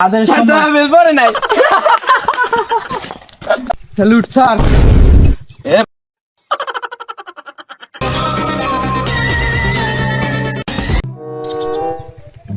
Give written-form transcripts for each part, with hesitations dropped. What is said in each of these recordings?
তাদের সময় পরে নাই। Salute sir.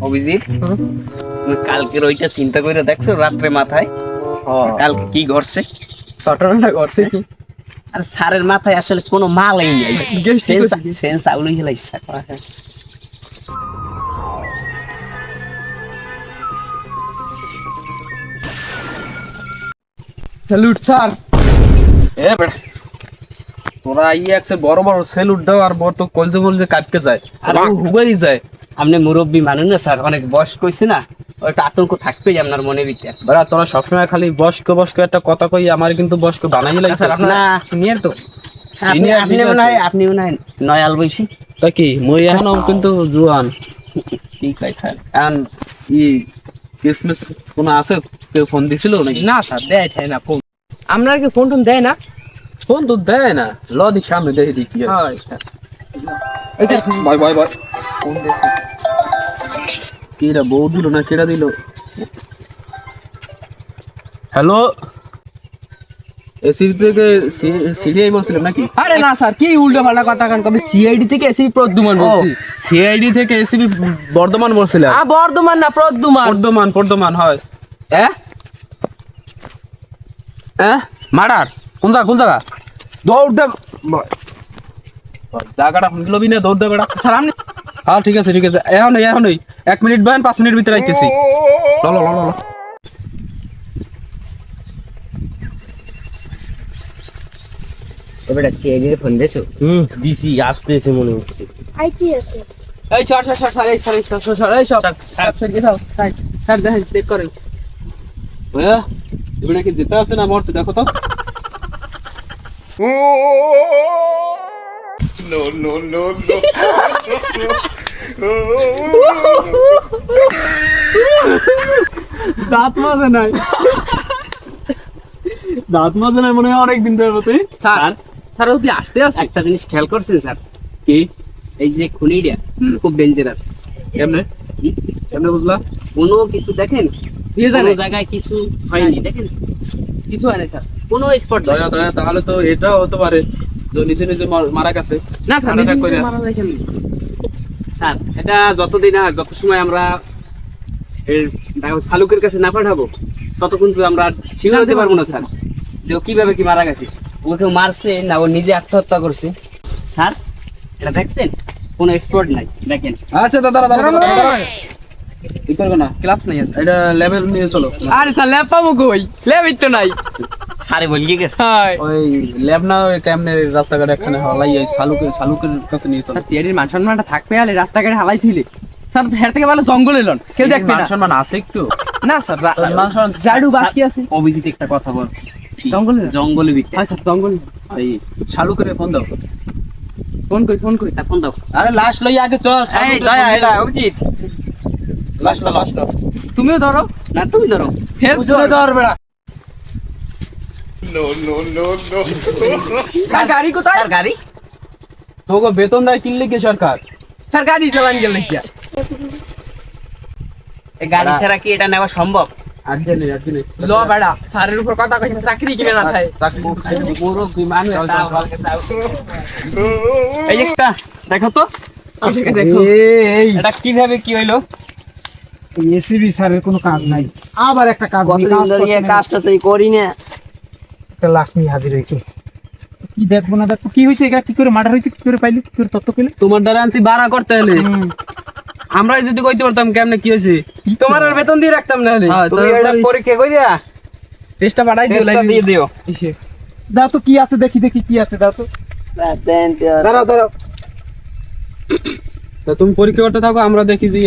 অভিজিৎ, তুমি কালকের ওইটা চিন্তা করে দেখছো রাত্রে মাথায় কালকে কি ঘটছে? ঘটনাটা ঘটছে কি? আর স্যারের মাথায় আসলে কোনো মালাই নাই, সেন্স আউলই গেলাইছে। Salute sir. এ বেটা, তোরা একসে বড় বড় সেলুট দাও আর বড় তো কলজে কলজে কাটকে যায় আর হুবাই যায়। আপনি মুরব্বী মানুষ না স্যার, অনেক বয়স কইছে না, ওটা আতঙ্ক থাকবেই আপনার মনের ভিতরে। বেটা তোরা সবসময় খালি বয়স্ক বয়স্ক একটা কথা কই, আমার কিন্তু বয়স্ক বানাই লাগছে। স্যার আপনারা সিনিয়র তো। সিনিয়র আপনি মনে হয় নয়াল বয়সী। তা কি মই এখনো কিন্তু জুয়ান। ঠিক আছে স্যার। এখন ই ক্রিসমাস কোনো আছে? কেউ ফোন দিছিল নাকি? না স্যার, দেয় না ফোন। আপনার কি ফোন টোন দেয় না? ফোন তো দেয় না, ল দি সামনে দেখি দি কি আছে। হয় স্যার। এই স্যার বয় বয় বয়, ফোন দিছে কিরা? বউ দিল না কেডা দিল? হ্যালো, এসি থেকে সিরিয়াই বলছিলাম নাকি? আরে না স্যার, কি উল্টো পাল্টা কথা কান কবে? সিআইডি থেকে এসি প্রদ্যুমান বলছি। সিআইডি থেকে এসিবি বর্ধমান বলছিলাম। বর্ধমান না, প্রদ্যুমান। বর্ধমান হয়। মার্ডার কোন জায়গা? দৌড় দে জায়গাটা গেলবি না, দৌড় দে বেড়া। স্যার আপনি হ্যাঁ ঠিক আছে এখনই 1 মিনিট বান, 5 মিনিট ভিতরে আইতেছি। ল এবারে সিআইডি এর ফোন দিয়েছো? দিছি, আসতেছে মনে হচ্ছে। আইটি আছে। এই স্যার এই সব স্যার দেখেন, চেক করেন। এবারে কি যেতে আছে না মরছে দেখো তো। দাঁত মাজে নাই মনে হয় অনেক দিন ধরে হতে। স্যার ওদি আসতে আছে। একটা জিনিস খেয়াল করছেন স্যার? কি? এই যে খুনিটা খুব ডেঞ্জারাস। কেমনে বুঝলা? কোনো কিছু দেখেন, দিয়ে কোনো জানে জায়গায় কিছু হয়নি, দেখেন কিছু হয় না স্যার। কোনো স্পট দয়া তাহলে তো এটাও হতে পারে যে নিজে নিজে মারা গেছে। না স্যার, আলাদা নিজে করে। নিজে মারা যায় কেন? স্যার এটা যত সময় আমরা শালুকের কাছে না পাঠাবো ততক্ষণ তো আমরা শিওর হতে পারবো না স্যার যে ও কিভাবে কি মারা গেছে। ওকে মারছে না ও নিজে আত্মহত্যা করছে। স্যার এটা দেখছেন, কোনো স্পট নাই, দেখেন। আচ্ছা দাদা কি করবে না, ক্লাস নাই আর। এটা লেভেল নিয়ে চলো। আরে স্যার ল্যাব পাবো কই? ল্যাবই তো নাই। স্যারে বলিয়ে গেছে। হাই ওই ল্যাব না, ওই কেমনে রাস্তাঘাটে একখানে হলাই শালুকের কাছে নিয়ে চলো। স্যার সিআইডির মান সম্মানটা থাকবে, আলে রাস্তাঘাটে হালাই ছিলে। স্যার হের থেকে ভালো জঙ্গল এলন, কেউ দেখবে না। সম্মান আছে একটু। না স্যার, মান সম্মান জাডু বাকি আছে। অভিজিৎ একটা কথা বলছে, জঙ্গলে ভিতরে। হয় স্যার, জঙ্গল। এই শালুকের ফোন দাও। ফোন কই তা ফোন দাও। আরে লাশ লই আগে চল। এই দয়া এটা অভিজিৎ, লাশ তুমিও ধরো না তুমি ধরো। হেল্প ধর বেড়া। স্যার গাড়ি কোথায়? স্যার গাড়ি, তোকে বেতন দেয় কিনলে কি সরকার? স্যার গাড়ি চালান গেল কি? এই গাড়ি ছাড়া কি এটা নেওয়া সম্ভব? আজকে ল বেড়া, স্যারের উপর কথা কইছ, চাকরি কিনে না থাকে। পুরো বিমান এই একটা দেখো তো, এটাকে দেখো। এটা কিভাবে কি হইলো? এসিবি স্যারের কোনো কাজ নাই, আবার একটা কাজ কাজটা সেই করি না। লাক্ষ্মী হাজির হয়েছে। কি দেখবো না দেখবো কি হয়েছে, এটা কি করে মার্ডার হয়েছে, কি করে পাইলি, কি করে তত্ত্ব পেলে? তোমার দ্বারা আনছি ভাড়া করতে হলে। আমরা যদি কইতে পারতাম কেমনে কি হয়েছে। তোমার আর বেতন দিয়ে রাখতাম না হলে। তুমি এটা পরীক্ষা কইরা টেস্টটা পাঠাই দিও, টেস্টটা দিয়ে দিও। দাও তো কি আছে, দেখি কি আছে, দাও তো। দাঁড়াও তা তুমি পরীক্ষা করতে থাকো, আমরা দেখি যে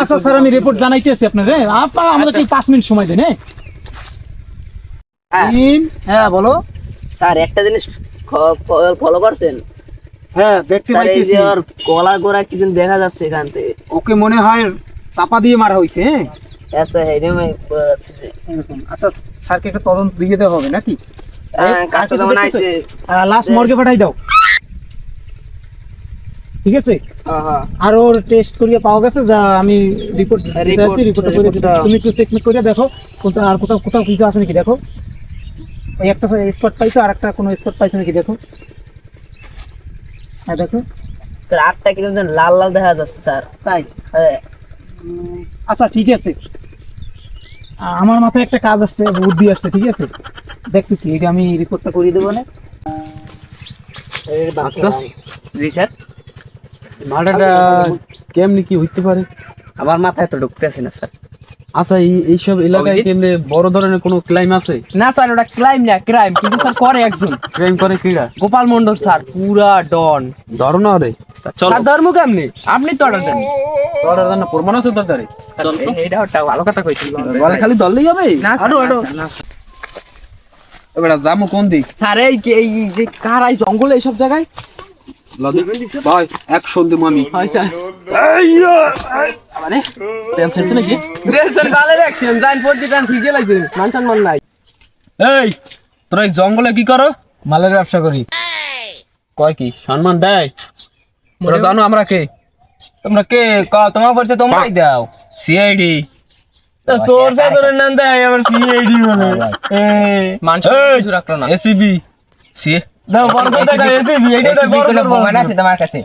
আচ্ছা স্যার, আমি রিপোর্ট জানাইতেছি আপনার। আপনার আমরা কি 5 মিনিট সময় দেন? হ্যাঁ বলো। স্যার একটা জিনিস ফলো করছেন? হ্যাঁ দেখতে স্যার এই পাইতেছি। যে ওর গলার গোড়া কিছু দেখা যাচ্ছে এখান থেকে। ওকে মনে হয় চাপা দিয়ে মারা হয়েছে। হ্যাঁ স্যার, এরকমই বোঝা যাচ্ছে যে। এরকম। আচ্ছা স্যারকে একটা তদন্ত দিয়ে দেওয়া হবে নাকি? কাজটা যেমন আইছে। লাস্ট মর্গে পাঠাই দাও। ঠিক আছে হ্যাঁ হ্যাঁ আর ওর টেস্ট করিয়ে পাওয়া গেছে যা আমি রিপোর্ট রিপোর্ট করে রিপোর্টটা। তুমি একটু চেক করে দেখো কোনটা আর কোথাও কোথাও কিছু আছে নাকি দেখো ওই একটা স্পট পাইছো আর একটা কোনো স্পট পাইছো নাকি দেখো হ্যাঁ দেখো স্যার আটটা কিন্তু লাল লাল দেখা যাচ্ছে স্যার তাই হ্যাঁ আচ্ছা ঠিক আছে আমার মাথায় একটা কাজ আসছে বুদ্ধি আসছে ঠিক আছে দেখতেছি এটা আমি রিপোর্টটা করিয়ে দেবো না আচ্ছা জি স্যার মার্ডারটা কেমনি কি হইতে পারে? আমার মাথায় তো ঢুকতেছে না স্যার। আচ্ছা এইসব এলাকায় অভিজিৎ? কেমনে বড় ধরনের কোনো ক্লাইম আছে? না স্যার ওটা ক্রাইম না ক্রাইম কিন্তু স্যার করে একজন ক্রাইম করে কিরা? গোপাল মন্ডল স্যার পুরা ডন ধরো না রে। চল স্যার ধর্ম কেমনি আপনি তো অর্ডার দেন ধরার জন্য প্রমাণ আছে তোর দ্বারে? চল তো। এইটা একটা ভালো কথা কইছিল বলে খালি ধরলেই হবে? না স্যার, আরো না, আরো স্যার, না। এবার যামু কোন দিক? স্যার এই যে কারাই জঙ্গলে এইসব জায়গায় ভাই অ্যাকশন দেবো আমি। হয় স্যার মানে টেনশন নাকি? স্যার ভালো রাখছেন জান পড়তে কান ঠিক লাগছে মান সম্মান নাই এই তোরা এই জঙ্গলে কি করো? মালের ব্যবসা করি কয় কি সম্মান দেয়? তোরা জানো আমরা কে? তোমরা কে তোমার পরিচয় তোমরাই দাও সিআইডি। চোর সাদরের নাম দেয় আমার সিআইডি বলে মান সম্মান কিছু রাখলো না এসিবি সি দাও পরিচয় টাকা এসিবি এইটা দাও বড় প্রমাণ আছে তোমার কাছে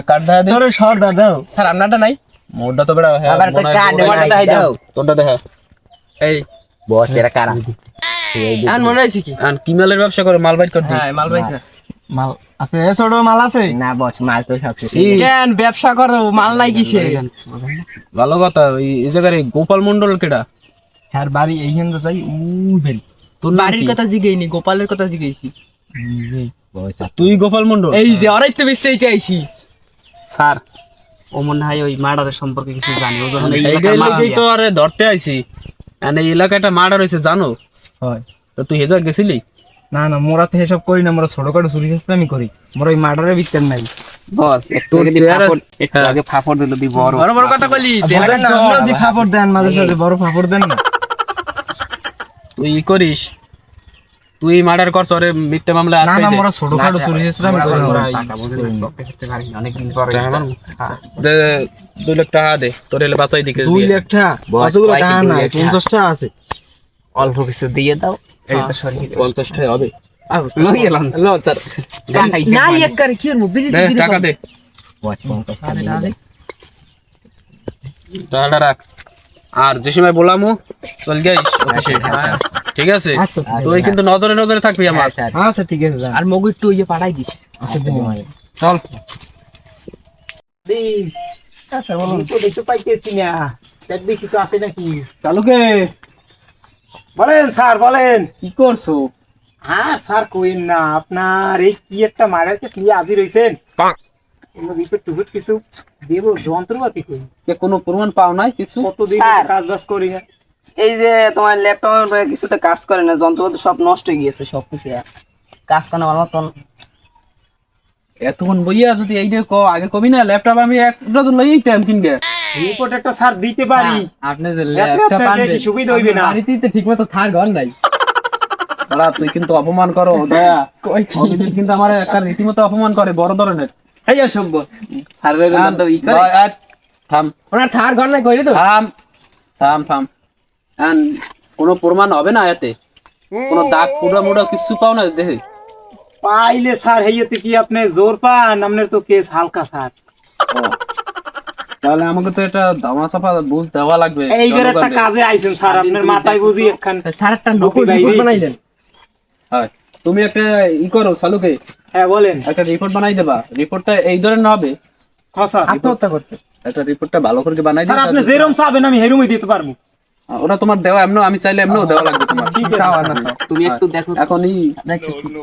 কার্ড দেখা দে। চোর সর্দা দাও স্যার আপনারটা নাই মোড়টা তো বড় হ্যাঁ আবার কই কার্ড ওটা দেখাই দাও তোরটা দেখা। এই বস এরা কারা এখন মনে হয়েছে কি আর কি মালের ব্যবসা করে? মাল বাইর কর দি। হ্যাঁ মাল ভাই মাল আছে ছোট মাল আছে না বস মাল তো সব শেষ কি? কেন ব্যবসা করো মাল নাই কিসে ভালো কথা। এই জায়গার এই গোপাল মন্ডল কেডা? হ্যাঁ বাড়ি এইখান তো চাই উবেল তোর নাম বাড়ির কি? কথা জিগেইনি গোপালের কথা জিগেইছি তুই গোপাল মন্ডল? এই যে ওরাই তো বেশি চাইছি স্যার ও মনে হয় ওই মার্ডারের সম্পর্কে কিছু জানি, ও যখন এই এই এলাকার লাগেই তো মাফিয়া। আরে ধরতে আইছি। আর এই এলাকাটা মার্ডার হইছে জানো? হয় তো তুই হেজার গেছিলি? না না মোরা তো এসব করি না মোরা ছোটখাটো চুরি চেষ্টামি করি মোরা ওই মার্ডারের ভিতর নাই বস একটু আগে একটু আগে ফাফড় দিল দি বড় বড় বড় কথা বলি ফাপড় দেন মাঝে সাথে বড় ফাপড় দেন না তুই ই করিস, তুই মার্ডার করছ ওরে মিথ্যা মামলা না না আটকাই দে। মোরা ছোটখাটো চুরি চেষ্টামি করি মোরা অনেকদিন পরে দে 2 লাখ টাকা দে, তোর এলে বাঁচাই দিকে 2 লাখ টাকা বস, কতগুলো কয় কি টাকা 2 নাই লাখ টাকা? 50 টাকা আছে অল্প কিছু দিয়ে দাও, এই তো সরিয়ে 50 টাকা হবে। লই এলাম লো স্যার নাই এক করে কি মু বিজি দে টাকা দে, টাকাটা রাখ। আর যে সময় বলামু চল গাইস অফিসে। ঠিক আছে? আচ্ছা, ঠিক আছে। তুই কিন্তু নজরে নজরে থাকবি আমার। আচ্ছা ঠিক আছে যান আর মগু একটু ইয়ে পাঠাই দিস চল। দিন আচ্ছা বলুন তো দেখতে পাইতেছি না দেখবি কিছু আছে নাকি চালুকে বলেন স্যার বলেন কি করছো? হ্যাঁ স্যার কইন না আপনার এই কি একটা মার্ডার কেস নিয়ে হাজির হইছেন রিপোর্ট টুপোর্ট কিছু দেব যন্ত্রপাতি কই কে কোনো প্রমাণ পাও নাই কিছু? কতদিন স্যার। কাজ বাজ করি না এই যে তোমার ল্যাপটপে কিছুতে কাজ করে না যন্ত্রপাতি সব নষ্ট হয়ে গিয়েছে সব কিছু কাজ করে ভালো মতন এতক্ষণ বইয়া যদি এইটা আগে কবি না ল্যাপটপ আমি 1 ডজন লইই টাইম কিনবে। রিপোর্ট একটা স্যার দিতে পারি আপনি যে ল্যাপটপ ল্যাপটপ বেশি আনবেন সুবিধা হইবে না বাড়িতে তো ঠিকমতো থার ঘর নাই দাঁড়া, তুই কিন্তু অপমান করো দয়া। কই কি অভিজিৎ কিন্তু আমার একটা রীতিমতো অপমান করে বড় ধরনের। এই অসম্ভব স্যারের নাম তো ই করে দয়া, থাম ওনার থার ঘর নাই কইলে তো থাম থাম থাম। And কোনো প্রমাণ হবে না এতে? কোনো দাগ পুরা মুড়া কিছু পাও না দেখে? পাইলে স্যার হেইতে কি আপনি জোর পান আপনার তো কেস হালকা স্যার তাহলে আমাকে তো এটা ধামা চাপা বুঝ দেওয়া লাগবে। এইবার একটা জনগণকে। কাজে আইছেন স্যার আপনার মাথায় বুঝি একখান স্যার একটা নকল ভাই, রিপোর্ট এই- বানাইলেন হয়, তুমি একটা ই করো চালুকে, হ্যাঁ বলেন একটা রিপোর্ট বানাই দেবা। রিপোর্টটা এই ধরনের হবে, হ্যাঁ স্যার আত্মহত্যা করতে একটা রিপোর্টটা ভালো করে বানাই স্যার আপনি দিবা। যেরকম চাবেন আমি হেরুমই দিতে পারবো ওটা তোমার দেওয়া এমন, আমি চাইলে এমনও দেওয়া লাগবে তোমার। ঠিক আছে চাও স্যার। না চাও। তুমি একটু দেখো এখন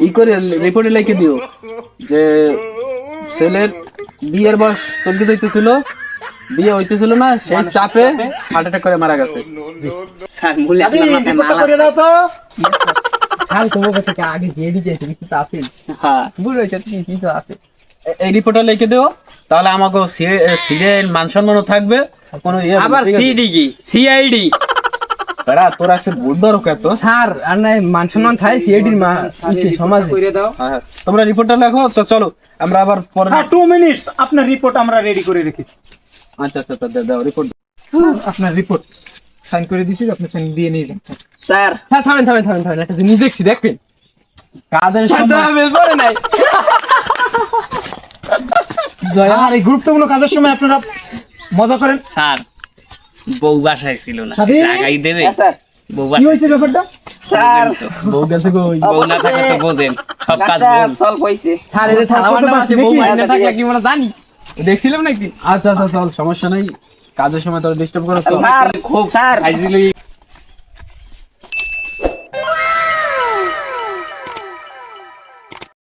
ই করে রিপোর্টে লিখে দিও যে ছেলের বিয়ের বয়স চলতে হইতেছিল, বিয়ে হইতেছিল না, সেই চাপে হার্ট অ্যাটাক করে মারা গেছে। স্যার মূলে দাদি, আপনার মাথায় রিপোর্টটা মাল করে আছে। দাও তো স্যার তোমার থেকে আগে দিয়ে দিয়েছে কিছু তো আছে হ্যাঁ, বুঝেছো কিছু আছে এই রিপোর্টটা লিখে দিও, তাহলে আমাকে সিরিয়াল মান সম্মানও থাকবে। কোনো ইয়ে হবে না, আবার ঠিক আছে? সিডি কি সিআইডি বেড়া তোর আছে ভুল দরকার তো। স্যার আর নাই মান সম্মান চাই সিআইডির সমাজ করে দাও হ্যাঁ, তোমরা রিপোর্টটা লেখো তো চলো আমরা আবার পরে। স্যার 2 মিনিটস আপনার রিপোর্ট আমরা রেডি করে রেখেছি। আচ্ছা আচ্ছা দাও রিপোর্ট। আপনার রিপোর্ট সাইন করে দিয়েছি, আপনি সাইন দিয়ে নিয়ে যান। স্যার স্যার থামেন একটা জিনিস দেখছি দেখবেন কাদের স্যার সময় বের করে নাই আর এই গুরুত্বপূর্ণ কাজের সময় আপনারা মজা করেন। স্যার বউ বাসায় ছিল না, স্বাধীন? জাগাই দেবে। হ্যাঁ, স্যার বউ কি বাসায় হয়েছে ব্যাপারটা? স্যার বউ গেছে কই? বউ না থাকলে তো বোঝেন সব কাজ কাজটা বউ। সলভ হইছে। স্যার এই যে থালা বান্না আছে বউ দেখি। বাইরে থাকলে কি আমরা জানি দেখছিলাম নাকি আচ্ছা আচ্ছা চল সমস্যা নাই, কাজের সময় তোর ডিস্টার্ব করো তো। স্যার খুব স্যার ফাইজলি